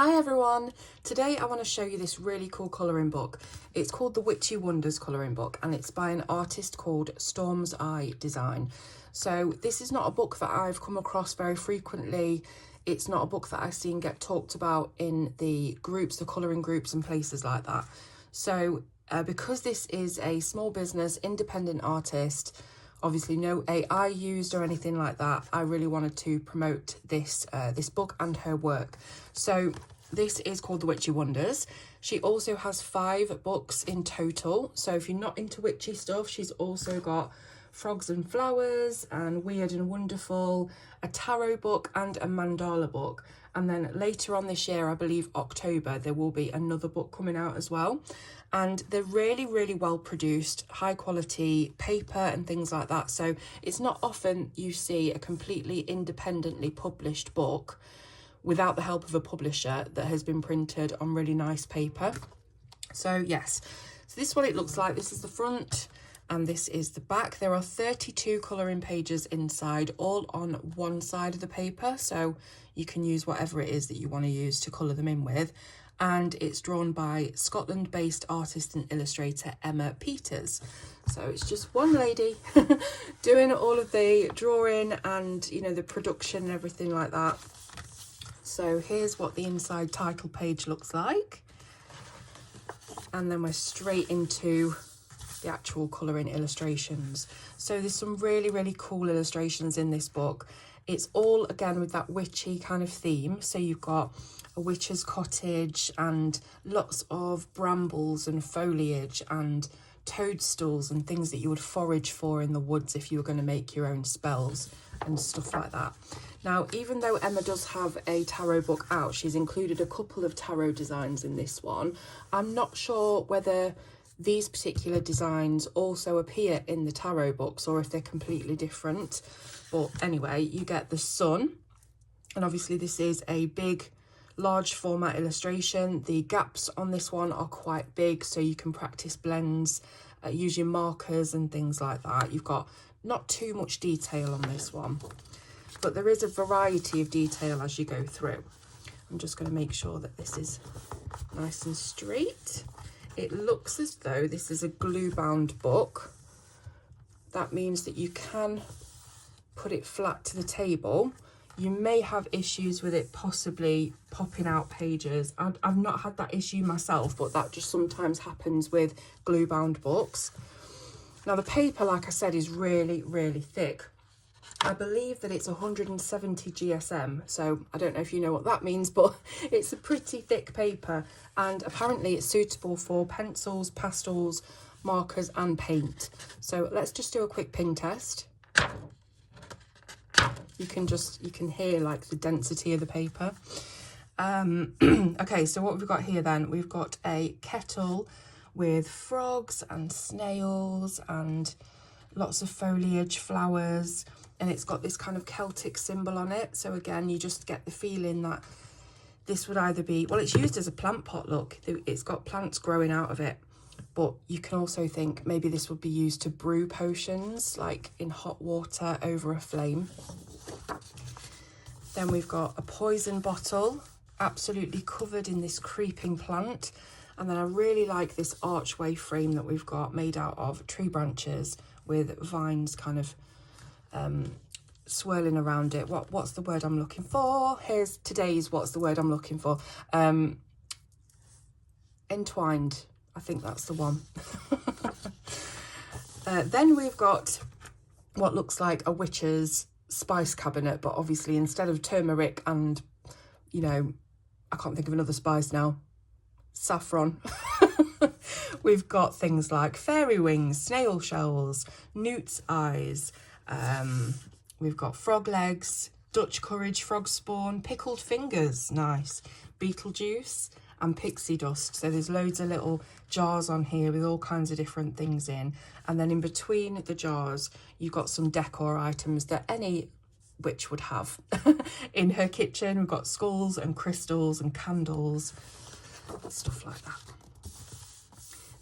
Hi everyone, today I want to show you this really cool colouring book. It's called the Witchy Wonders colouring book and it's by an artist called Stormseye Design. So this is not a book that I've come across very frequently. It's not a book that I've seen get talked about in the groups, the colouring groups and places like that. So because this is a small business, independent artist, obviously no AI used or anything like that, I really wanted to promote this this book and her work. So this is called The Witchy Wonders. She also has 5 books in total. So if you're not into witchy stuff, she's also got Frogs and Flowers and Weird and Wonderful, a tarot book and a mandala book. And then later on this year, I believe October, there will be another book coming out as well. And they're really, really well produced, high quality paper and things like that. So it's not often you see a completely independently published book without the help of a publisher that has been printed on really nice paper. So yes, so this is what it looks like. This is the front and this is the back. There are 32 colouring pages inside, all on one side of the paper. So you can use whatever it is that you want to use to colour them in with. And it's drawn by Scotland-based artist and illustrator Emma Peters. So it's just one lady doing all of the drawing and, you know, the production and everything like that. So here's what the inside title page looks like. And then we're straight into the actual colouring illustrations. So there's some really, really cool illustrations in this book. It's all, again, with that witchy kind of theme. So you've got a witch's cottage and lots of brambles and foliage and toadstools and things that you would forage for in the woods if you were going to make your own spells and stuff like that. Now, even though Emma does have a tarot book out, she's included a couple of tarot designs in this one. I'm not sure whether these particular designs also appear in the tarot books or if they're completely different. But anyway, you get the sun, and obviously this is a big, large format illustration. The gaps on this one are quite big, so you can practice blends, use your markers and things like that. You've got not too much detail on this one, but there is a variety of detail as you go through. I'm just going to make sure that this is nice and straight. It looks as though this is a glue bound book. That means that you can put it flat to the table. You may have issues with it possibly popping out pages. I've not had that issue myself, but that just sometimes happens with glue bound books. Now the paper, like I said, is really, really thick. I believe that it's 170 GSM, so I don't know if you know what that means, but it's a pretty thick paper, and apparently it's suitable for pencils, pastels, markers and paint. So let's just do a quick pin test. You can hear like the density of the paper. Okay, so what we've got here then, we've got a kettle with frogs and snails and lots of foliage, flowers, and it's got this kind of Celtic symbol on it. So again, you just get the feeling that this would either be, well, it's used as a plant pot, look, it's got plants growing out of it, but you can also think maybe this would be used to brew potions, like in hot water over a flame. Then we've got a poison bottle, absolutely covered in this creeping plant. And then I really like this archway frame that we've got made out of tree branches with vines kind of swirling around it. What's the word I'm looking for? Here's today's what's the word I'm looking for. Entwined, I think that's the one. Then we've got what looks like a witch's spice cabinet, but obviously instead of turmeric and, you know, I can't think of another spice now, saffron. We've got things like fairy wings, snail shells, newt's eyes, we've got frog legs, Dutch courage, frog spawn, pickled fingers, nice, beetle juice and pixie dust. So there's loads of little jars on here with all kinds of different things in, and then in between the jars you've got some decor items that any witch would have in her kitchen. We've got skulls and crystals and candles, stuff like that.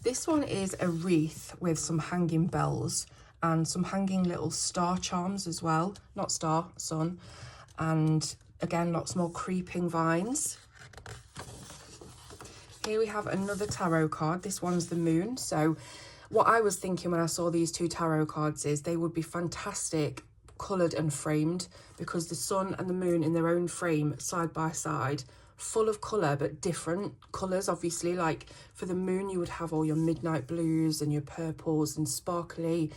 This one is a wreath with some hanging bells and some hanging little star charms as well, not star, sun, and again lots more creeping vines. here we have another tarot card. This one's the moon. So what I was thinking when I saw these two tarot cards is they would be fantastic coloured and framed, because the sun and the moon in their own frame side by side, full of colour but different colours. Obviously, like for the moon you would have all your midnight blues and your purples and sparkly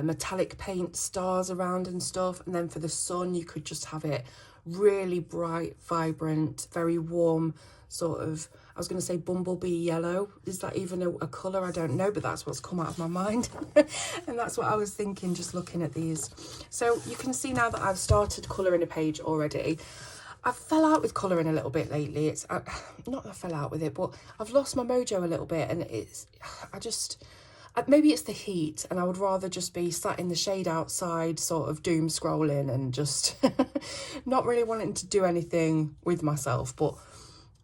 metallic paint stars around and stuff, and then for the sun you could just have it really bright, vibrant, very warm, sort of, I was going to say bumblebee yellow. Is that even a colour? I don't know, but that's what's come out of my mind. And that's what I was thinking just looking at these. So you can see now that I've started colouring a page already. I fell out with colouring a little bit lately. It's not that I fell out with it, but I've lost my mojo a little bit, and maybe it's the heat, and I would rather just be sat in the shade outside, sort of doom scrolling and just not really wanting to do anything with myself. But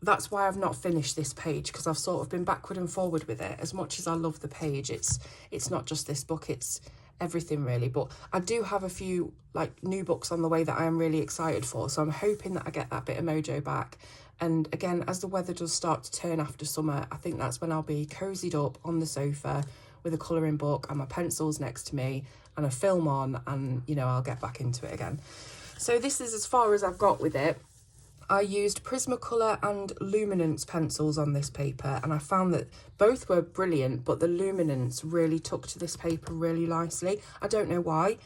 that's why I've not finished this page, because I've sort of been backward and forward with it. As much as I love the page, it's not just this book, it's everything really. But I do have a few like new books on the way that I am really excited for, so I'm hoping that I get that bit of mojo back. And again, as the weather does start to turn after summer, I think that's when I'll be cozied up on the sofa with a colouring book and my pencils next to me and a film on, and you know, I'll get back into it again. So this is as far as I've got with it. I used Prismacolor and Luminance pencils on this paper, and I found that both were brilliant, but the Luminance really took to this paper really nicely. I don't know why,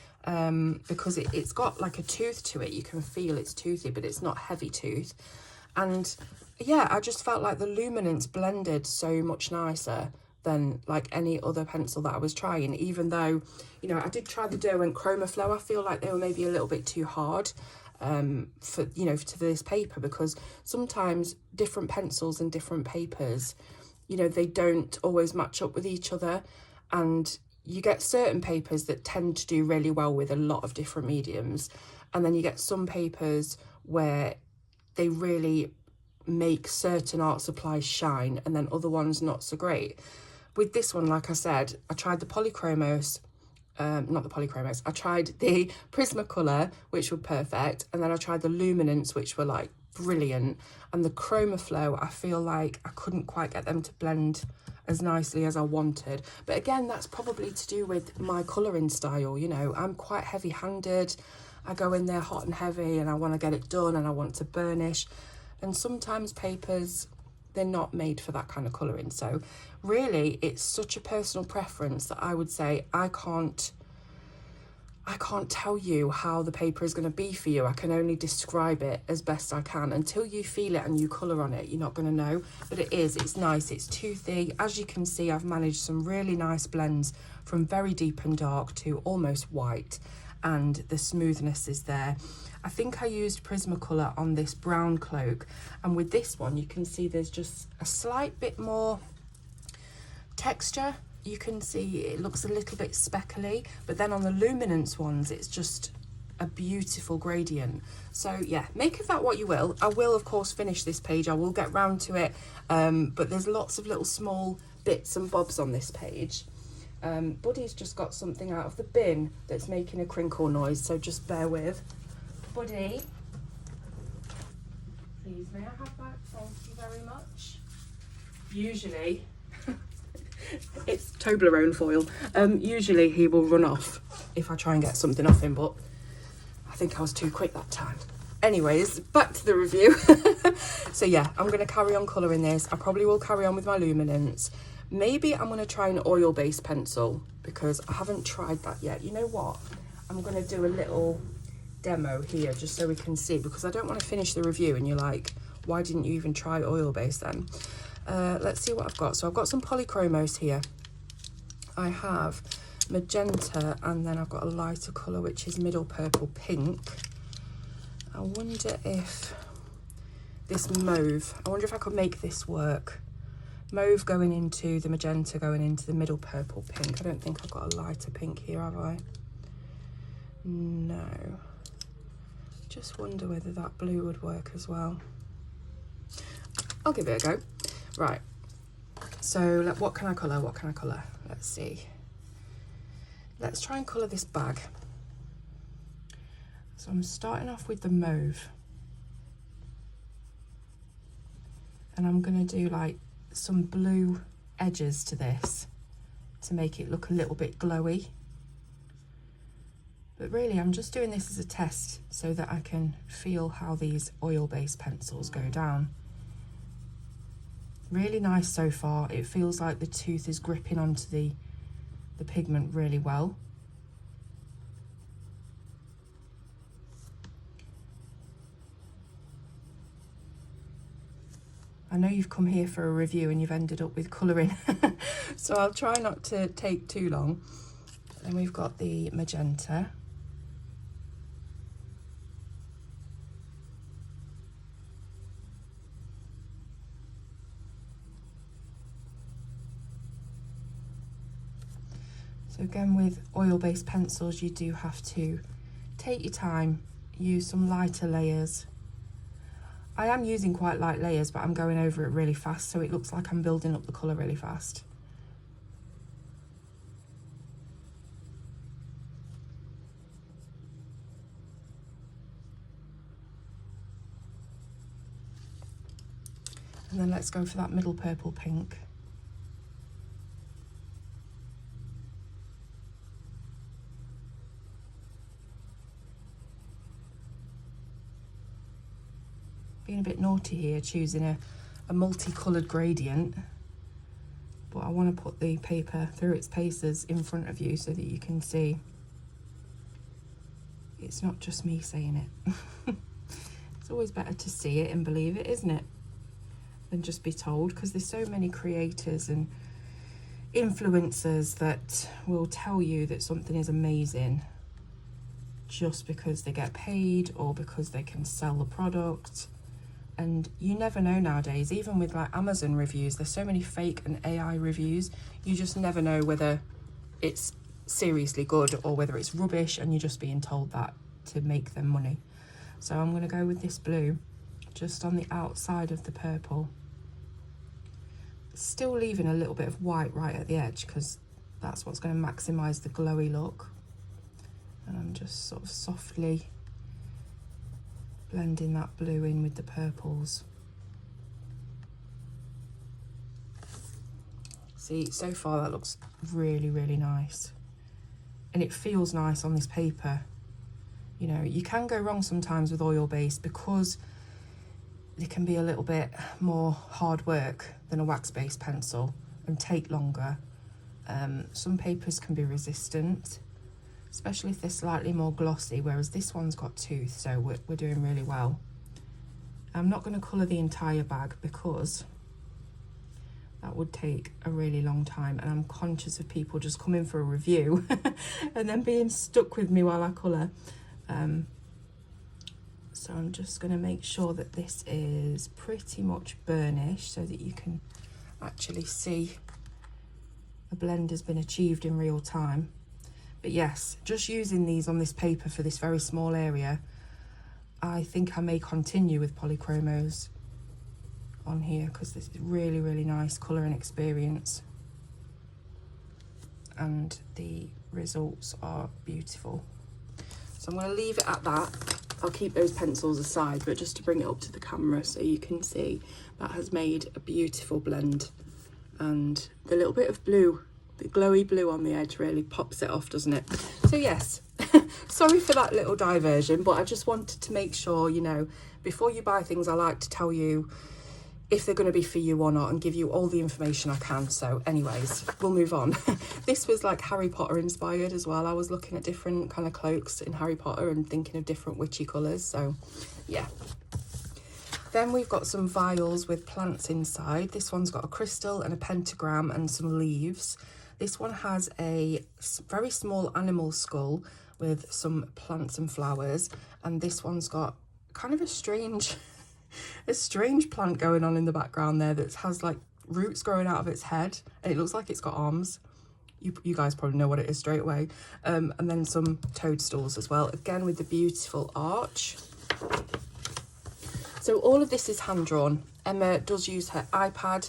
because it's got like a tooth to it. You can feel it's toothy, but it's not heavy tooth. And yeah, I just felt like the Luminance blended so much nicer than like any other pencil that I was trying, even though, you know, I did try the Derwent Chroma Flow. I feel like they were maybe a little bit too hard for, you know, to this paper, because sometimes different pencils and different papers, you know, they don't always match up with each other, and you get certain papers that tend to do really well with a lot of different mediums, and then you get some papers where they really make certain art supplies shine and then other ones not so great. With this one, like I said, I tried the Polychromos, not the Polychromos, I tried the Prismacolor, which were perfect, and then I tried the Luminance, which were like brilliant, and the Chroma Flow, I feel like I couldn't quite get them to blend as nicely as I wanted. But again, that's probably to do with my colouring style. You know, I'm quite heavy-handed. I go in there hot and heavy, and I want to get it done, and I want to burnish, and sometimes papers, they're not made for that kind of colouring. So really, it's such a personal preference that I would say I can't tell you how the paper is going to be for you. I can only describe it as best I can. Until you feel it and you colour on it, you're not going to know. But it's nice, it's toothy. As you can see, I've managed some really nice blends from very deep and dark to almost white, and the smoothness is there. I think I used Prismacolor on this brown cloak, and with this one you can see there's just a slight bit more texture. You can see it looks a little bit speckly, but then on the Luminance ones it's just a beautiful gradient. So yeah, make of that what you will. I will of course finish this page, I will get round to it, but there's lots of little small bits and bobs on this page. Buddy's just got something out of the bin that's making a crinkle noise, so just bear with. Buddy, please may I have that? Thank you very much. Usually, it's Toblerone foil. Usually he will run off if I try and get something off him, but I think I was too quick that time. Anyways, back to the review. So yeah, I'm going to carry on colouring this. I probably will carry on with my Luminance. Maybe I'm going to try an oil-based pencil, because I haven't tried that yet. You know what? I'm going to do a little demo here just so we can see, because I don't want to finish the review and you're like, why didn't you even try oil-based then? Let's see what I've got. So I've got some Polychromos here. I have magenta, and then I've got a lighter colour, which is middle purple pink. I wonder if this mauve, I wonder if I could make this work. Mauve going into the magenta, going into the middle purple pink. I don't think I've got a lighter pink here, have I? No. Just wonder whether that blue would work as well. I'll give it a go. Right. So what can I colour? What can I colour? Let's see. Let's try and colour this bag. So I'm starting off with the mauve. And I'm going to do like some blue edges to this to make it look a little bit glowy. But really, I'm just doing this as a test so that I can feel how these oil-based pencils go down. Really nice so far. It feels like the tooth is gripping onto the pigment really well. I know you've come here for a review and you've ended up with colouring, so I'll try not to take too long. Then we've got the magenta. So again, with oil-based pencils, you do have to take your time, use some lighter layers. I am using quite light layers, but I'm going over it really fast, so it looks like I'm building up the colour really fast. And then let's go for that middle purple pink. Being a bit naughty here, choosing a multicoloured gradient, but I want to put the paper through its paces in front of you so that you can see it's not just me saying it. It's always better to see it and believe it, isn't it, than just be told, because there's so many creators and influencers that will tell you that something is amazing just because they get paid or because they can sell the product. And you never know nowadays, even with like Amazon reviews, there's so many fake and AI reviews. You just never know whether it's seriously good or whether it's rubbish and you're just being told that to make them money. So I'm going to go with this blue just on the outside of the purple. Still leaving a little bit of white right at the edge because that's what's going to maximise the glowy look. And I'm just sort of softly blending that blue in with the purples. See, so far that looks really, really nice. And it feels nice on this paper. You know, you can go wrong sometimes with oil-based because it can be a little bit more hard work than a wax-based pencil and take longer. Some papers can be resistant, especially if they're slightly more glossy, whereas this one's got tooth, so we're doing really well. I'm not going to colour the entire bag because that would take a really long time, and I'm conscious of people just coming for a review and then being stuck with me while I colour. So I'm just going to make sure that this is pretty much burnished so that you can actually see the blend has been achieved in real time. But yes, just using these on this paper for this very small area, I think I may continue with polychromos on here because this is really, really nice colouring experience. And the results are beautiful. So I'm going to leave it at that. I'll keep those pencils aside, but just to bring it up to the camera so you can see, that has made a beautiful blend. And the little bit of blue, the glowy blue on the edge really pops it off, doesn't it? So yes, sorry for that little diversion, but I just wanted to make sure, you know, before you buy things, I like to tell you if they're going to be for you or not and give you all the information I can. So anyways, we'll move on. This was like Harry Potter inspired as well. I was looking at different kind of cloaks in Harry Potter and thinking of different witchy colours. So yeah. Then we've got some vials with plants inside. This one's got a crystal and a pentagram and some leaves. This one has a very small animal skull with some plants and flowers. And this one's got kind of a strange plant going on in the background there that has like roots growing out of its head. And it looks like it's got arms. You guys probably know what it is straight away. And then some toadstools as well, again with the beautiful arch. So all of this is hand-drawn. Emma does use her iPad,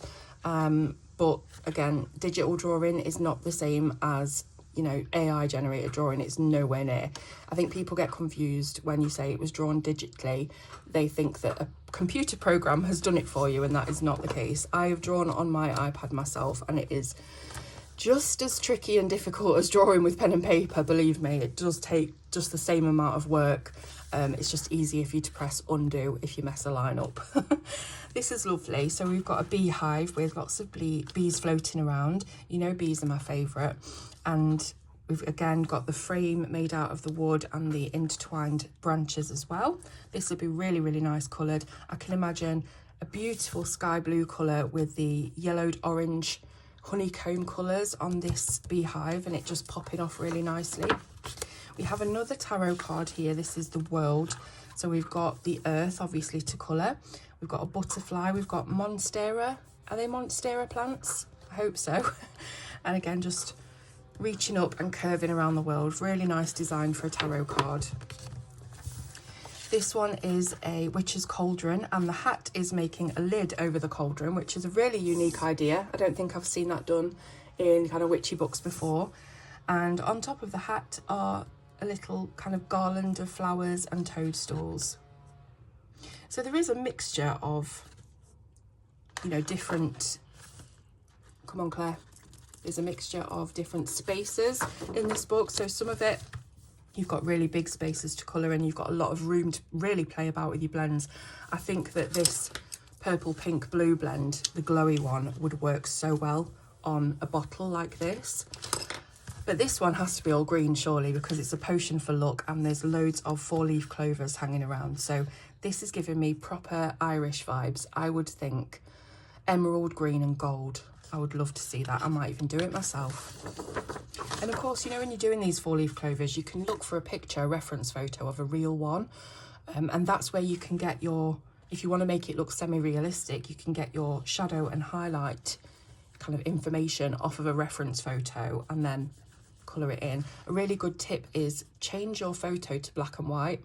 but again, digital drawing is not the same as you know, AI generated drawing. It's nowhere near. I think people get confused when you say it was drawn digitally. They think that a computer program has done it for you, and that is not the case. I have drawn on my iPad myself, and it is just as tricky and difficult as drawing with pen and paper. Believe me, it does take just the same amount of work. It's just easier for you to press undo if you mess a line up. This is lovely. So we've got a beehive with lots of bees floating around. You know, bees are my favourite. And we've again got the frame made out of the wood and the intertwined branches as well. This will be really, really nice coloured. I can imagine a beautiful sky blue colour with the yellowed orange honeycomb colours on this beehive, and it just popping off really nicely. We have another tarot card here. This is the world. So we've got the earth, obviously, to colour. We've got a butterfly. We've got monstera. Are they monstera plants? I hope so. And again, just reaching up and curving around the world. Really nice design for a tarot card. This one is a witch's cauldron, and the hat is making a lid over the cauldron, which is a really unique idea. I don't think I've seen that done in kind of witchy books before. And on top of the hat are a little kind of garland of flowers and toadstools. So there is a mixture of, you know, different, come on Claire, there's a mixture of different spaces in this book. So some of it, you've got really big spaces to colour in, you've got a lot of room to really play about with your blends. I think that this purple, pink, blue blend, the glowy one, would work so well on a bottle like this. But this one has to be all green, surely, because it's a potion for luck and there's loads of 4-leaf clovers hanging around. So this is giving me proper Irish vibes. I would think emerald green and gold. I would love to see that. I might even do it myself. And of course, you know, when you're doing these 4-leaf clovers, you can look for a picture, a reference photo of a real one. And that's where you can get your, if you want to make it look semi-realistic, you can get your shadow and highlight kind of information off of a reference photo and then colour it in. A really good tip is change your photo to black and white,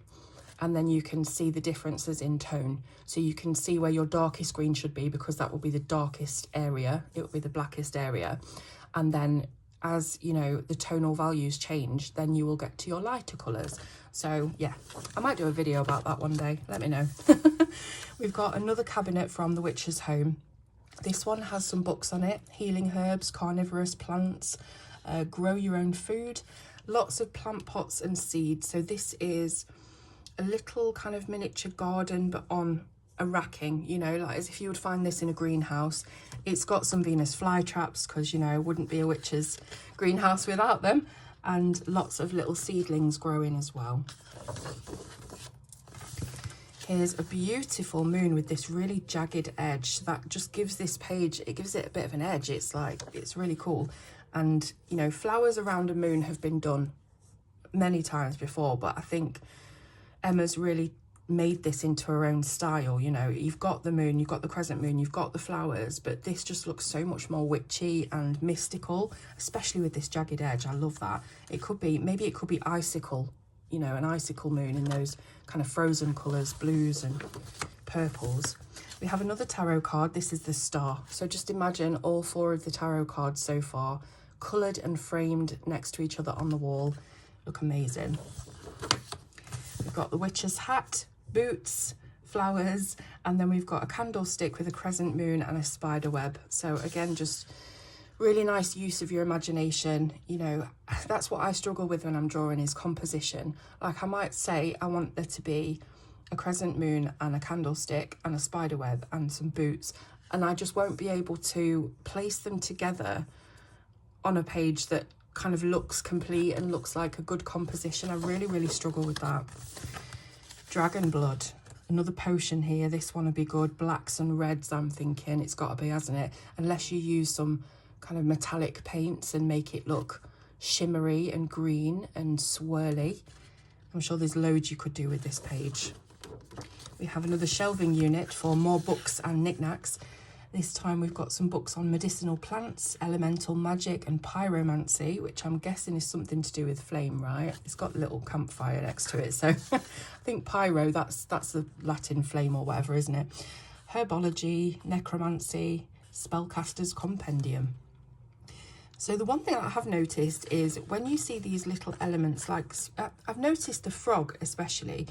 and then you can see the differences in tone. So you can see where your darkest green should be, because that will be the darkest area, it will be the blackest area. And then as, you know, the tonal values change, then you will get to your lighter colours. So yeah, I might do a video about that one day, let me know. We've got another cabinet from the Witch's Home. This one has some books on it: healing herbs, carnivorous plants, grow your own food, lots of plant pots and seeds. So this is a little kind of miniature garden, but on a racking, you know, like as if you would find this in a greenhouse. It's got some Venus flytraps, because, you know, wouldn't be a witch's greenhouse without them, and lots of little seedlings growing as well. Here's a beautiful moon with this really jagged edge that just gives this page, it gives it a bit of an edge. It's like, it's really cool. And, you know, flowers around a moon have been done many times before, but I think Emma's really made this into her own style. You know, you've got the moon, you've got the crescent moon, you've got the flowers, but this just looks so much more witchy and mystical, especially with this jagged edge. I love that. It could be, maybe it could be icicle, you know, an icicle moon in those kind of frozen colours, blues and purples. We have another tarot card. This is the Star. So just imagine all 4 of the tarot cards so far coloured and framed next to each other on the wall. Look amazing. We've got the witch's hat, boots, flowers, and then we've got a candlestick with a crescent moon and a spider web. So again, just really nice use of your imagination. You know, that's what I struggle with when I'm drawing, is composition. Like I might say I want there to be a crescent moon and a candlestick and a spider web and some boots, and I just won't be able to place them together on a page that kind of looks complete and looks like a good composition. I really, really struggle with that. Dragon blood, another potion here. This one would be good. Blacks and reds, I'm thinking. It's got to be, hasn't it? Unless you use some kind of metallic paints and make it look shimmery and green and swirly. I'm sure there's loads you could do with this page. We have another shelving unit for more books and knickknacks. This time we've got some books on medicinal plants, elemental magic and pyromancy, which I'm guessing is something to do with flame, right? It's got a little campfire next to it, so I think pyro, that's the Latin flame or whatever, isn't it? Herbology, necromancy, spellcaster's compendium. So the one thing I have noticed is when you see these little elements, like I've noticed the frog especially,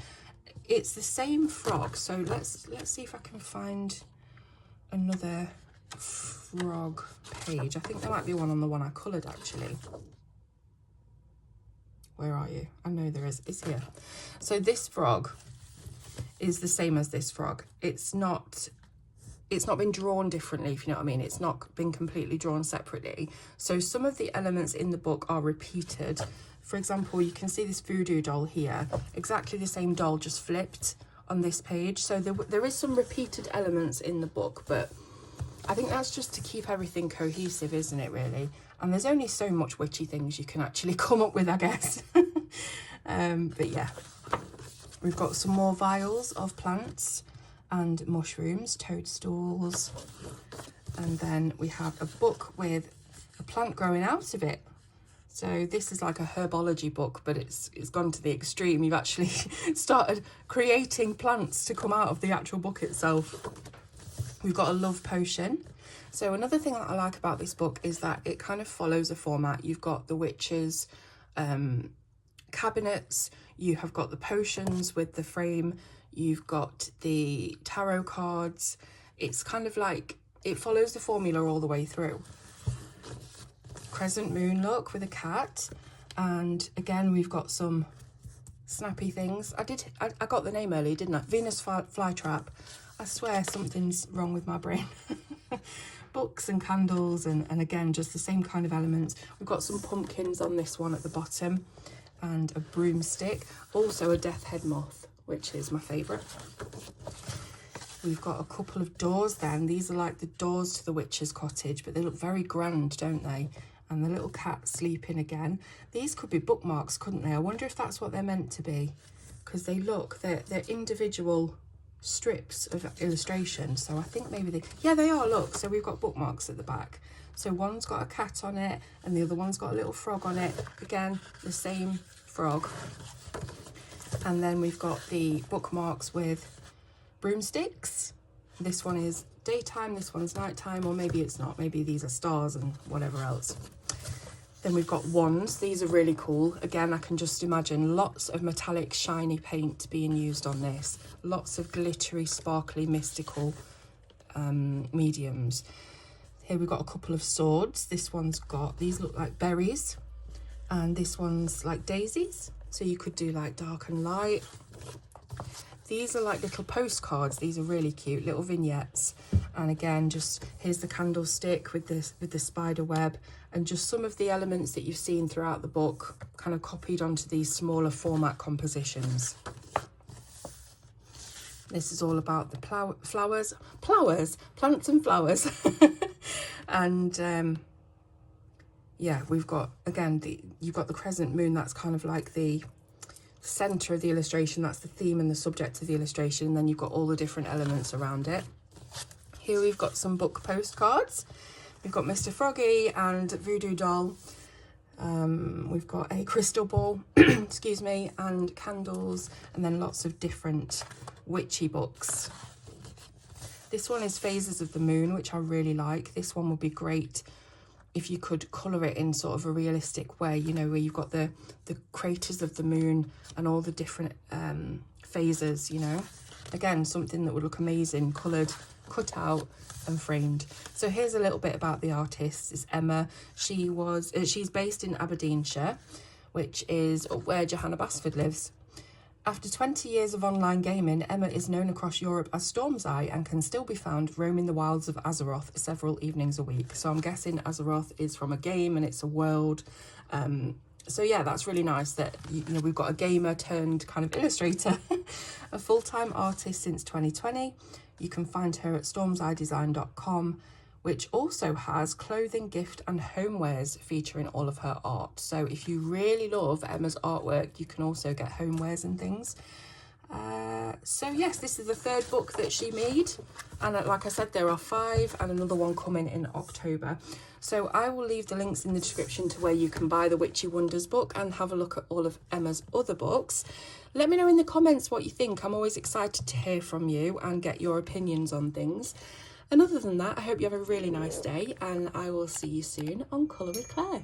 it's the same frog. So let's see if I can find another frog page. I think there might be one on the one I coloured actually. Where are you? I know there is. It's here. So this frog is the same as this frog. It's not been drawn differently, if you know what I mean. It's not been completely drawn separately. So some of the elements in the book are repeated. For example, you can see this voodoo doll here, exactly the same doll, just flipped on this page. So there is some repeated elements in the book, but I think that's just to keep everything cohesive, isn't it, really? And there's only so much witchy things you can actually come up with, I guess. But yeah, we've got some more vials of plants and mushrooms, toadstools. And then we have a book with a plant growing out of it. So this is like a herbology book, but it's gone to the extreme. You've actually started creating plants to come out of the actual book itself. We've got a love potion. So another thing that I like about this book is that it kind of follows a format. You've got the witches' cabinets, you have got the potions with the frame, you've got the tarot cards. It's kind of like, it follows the formula all the way through. Crescent moon look with a cat. And again, we've got some snappy things. I got the name earlier, didn't I? Venus flytrap. I swear something's wrong with my brain. Books and candles, and again, just the same kind of elements. We've got some pumpkins on this one at the bottom, and a broomstick. Also a death head moth, which is my favourite. We've got a couple of doors then. These are like the doors to the witch's cottage, but they look very grand, don't they? And the little cat sleeping again. These could be bookmarks, couldn't they? I wonder if that's what they're meant to be, because they're individual strips of illustration. So I think maybe they are, look. So we've got bookmarks at the back. So one's got a cat on it and the other one's got a little frog on it. Again, the same frog. And then we've got the bookmarks with broomsticks. This one is daytime, this one's nighttime, or maybe it's not. Maybe these are stars and whatever else. Then we've got wands. These are really cool. Again, I can just imagine lots of metallic, shiny paint being used on this. Lots of glittery, sparkly, mystical mediums. Here we've got a couple of swords. This one's got, these look like berries. And this one's like daisies. So you could do like dark and light. These are like little postcards. These are really cute, little vignettes. And again, just here's the candlestick with the spider web, and just some of the elements that you've seen throughout the book kind of copied onto these smaller format compositions. This is all about the plants and flowers. And yeah, we've got, again, you've got the crescent moon. That's kind of like the center of the illustration. That's the theme and the subject of the illustration. And then you've got all the different elements around it. Here we've got some book postcards. We've got Mr. Froggy and Voodoo Doll. We've got a crystal ball, excuse me, and candles, and then lots of different witchy books. This one is Phases of the Moon, which I really like. This one would be great if you could colour it in sort of a realistic way, you know, where you've got the craters of the moon and all the different phases, you know. Again, something that would look amazing, coloured, cut out and framed. So here's a little bit about the artist. It's Emma. She's based in Aberdeenshire, which is where Johanna Basford lives. After 20 years of online gaming, Emma is known across Europe as Stormseye and can still be found roaming the wilds of Azeroth several evenings a week. So I'm guessing Azeroth is from a game and it's a world. So yeah, that's really nice that, you know, we've got a gamer turned kind of illustrator. A full-time artist since 2020. You can find her at stormseyedesign.com, which also has clothing, gift and homewares featuring all of her art. So if you really love Emma's artwork, you can also get homewares and things. So yes, this is the third book that she made. And like I said, there are 5 and another one coming in October. So I will leave the links in the description to where you can buy the Witchy Wonders book and have a look at all of Emma's other books. Let me know in the comments what you think. I'm always excited to hear from you and get your opinions on things. And other than that, I hope you have a really nice day, and I will see you soon on Colour with Claire.